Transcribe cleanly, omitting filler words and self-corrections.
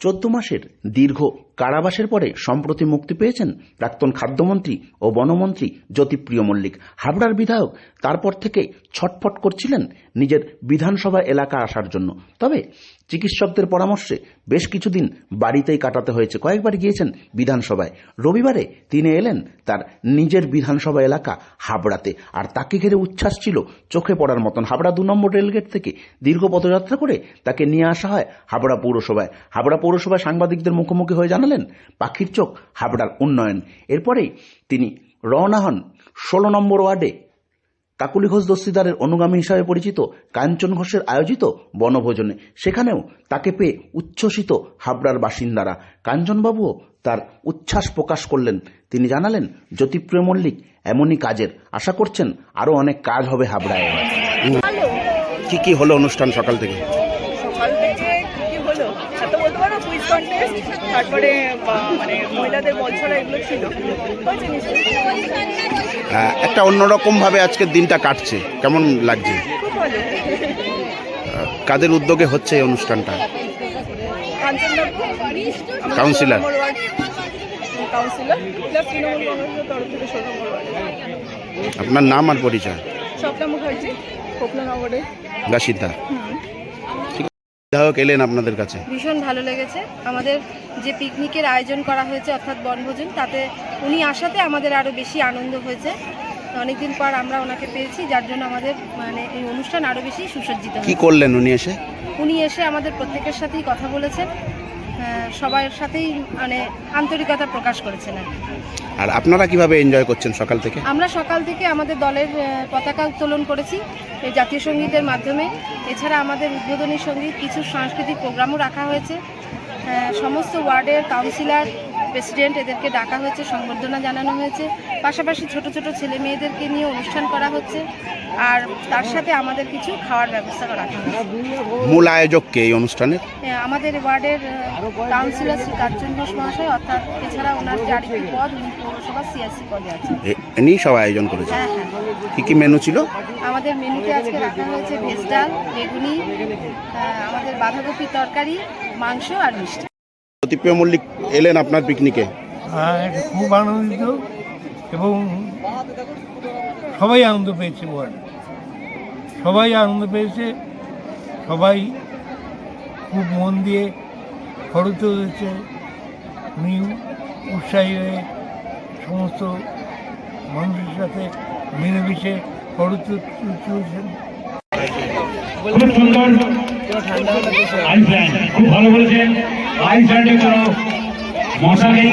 14 মাসের দীর্ঘ কারাবাসের পরে সম্প্রতি মুক্তি পেয়েছেন প্রাক্তন খাদ্যমন্ত্রী ও বনমন্ত্রী জ্যোতিপ্রিয় মল্লিক। হাবড়ার বিধায়ক তারপর থেকে ছটফট করছিলেন নিজের বিধানসভা এলাকা আসার জন্য। তবে চিকিৎসকদের পরামর্শে বেশ কিছুদিন বাড়িতেই কাটাতে হয়েছে। কয়েকবার গিয়েছেন বিধানসভায়। রবিবারে তিনি এলেন তার নিজের বিধানসভা এলাকা হাবড়াতে, আর তাকে ঘিরে উচ্ছ্বাস ছিল চোখে পড়ার মতন। হাবড়া 2 নম্বর রেলগেট থেকে দীর্ঘ পদযাত্রা করে তাকে নিয়ে আসা হয় হাবড়া পৌরসভায়। হাবড়া পৌরসভায় সাংবাদিকদের মুখোমুখি হয়ে জানালেন পাখির চোখ হাবড়ার উন্নয়ন। এরপরেই তিনি রওনা হন 16 নম্বর ওয়ার্ডে কাকুলি ঘোষ দস্তিদারের অনুগামী হিসাবে পরিচিত কাঞ্চন ঘোষের আয়োজিত বনভোজনে। সেখানেও তাকে পেয়ে উচ্ছ্বসিত হাবড়ার বাসিন্দারা। কাঞ্চনবাবুও তার উচ্ছ্বাস প্রকাশ করলেন। তিনি জানালেন জ্যোতিপ্রিয় মল্লিক এমনই কাজের, আশা করছেন আরো অনেক কাজ হবে হাবড়ায়। কি কি হলো অনুষ্ঠান সকাল থেকে? কি হলো সেটা বলতে পারো, কুইজ কন্টেস্ট, তারপরে মানে মহিলাদের বলছড়া, এগুলো ছিল। একটা অন্যরকম ভাবে আজকের দিনটা কাটছে, কেমন লাগছে? খুব ভালো। কাদের উদ্যোগে হচ্ছে এই অনুষ্ঠানটা? কাউন্সিলর প্লাস তৃণমূল কংগ্রেসের তরফ থেকে 16 নম্বর ওয়ার্ড। আপনার নাম আর পরিচয়? স্বপ্না মুখার্জি, কোকলানগরে বাসিন্দা। বিধায়ক এলেন আপনাদের কাছে, ভীষণ ভালো লেগেছে। আমাদের যে পিকনিকের আয়োজন করা হয়েছে অর্থাৎ বনভোজন, তাতে উনি আসাতে আমাদের আরও বেশি আনন্দ হয়েছে। অনেকদিন পর আমরা ওনাকে পেয়েছি, যার জন্য আমাদের মানে এই অনুষ্ঠান আরও বেশি সুসজ্জিত। কি করলেন উনি এসে? উনি এসে আমাদের প্রত্যেকের সাথেই কথা বলেছেন, সবার সাথেই মানে আন্তরিকতা প্রকাশ করেছেন। আর আপনারা কিভাবে এনজয় করছেন সকাল থেকে? আমরা সকাল থেকে আমাদের দলের পতাকা উত্তোলন করেছি এই জাতীয় সঙ্গীতের মাধ্যমে। এছাড়া আমাদের উদ্বোধনী সঙ্গীত, কিছু সাংস্কৃতিক প্রোগ্রামও রাখা হয়েছে। সমস্ত ওয়ার্ডের কাউন্সিলর, প্রেসিডেন্ট এদেরকে ডাকা হয়েছে, সংবর্ধনা জানানো হয়েছে। পাশাপাশি ছোট ছোট ছেলে মেয়েদেরকে নিয়ে অনুষ্ঠান করা হচ্ছে, আর তার সাথে আমাদের কিছু খাওয়ার ব্যবস্থা করা হয়েছে। মূল আয়োজক কে এই অনুষ্ঠানের? আমাদের ওয়ার্ডের কাউন্সিলর শ্রী কাঞ্চন ঘোষ মহাশয়, অর্থাৎ এছাড়া ওনার যে আরেকটি পদ, উনি পৌরসভা সিআরসি পদে আছেন। ইনি সব আয়োজন করেছেন? হ্যাঁ হ্যাঁ। কি কি মেনু ছিল? আমাদের মেনুতে আজকে রাখা হয়েছে ভেজ ডাল, বেগুনি, আমাদের বাঁধাকপি তরকারি, মাংস আর মিষ্টি। জ্যোতিপ্রিয় মল্লিক এলেন আপনার পিকনিকে? খুব আনন্দিত, এবং সবাই আনন্দ পেয়েছে। সবাই আনন্দ পেয়েছে, সবাই খুব মন দিয়ে খরচ হয়েছে। উনি উৎসাহী হয়ে সমস্ত মানুষের সাথে মিলেমিশে খরচ চলছেন। খুব সুন্দর আইসল্যান্ড, খুব ভালো বলেছেন। আইসল্যান্ডে কোনো মশা নেই।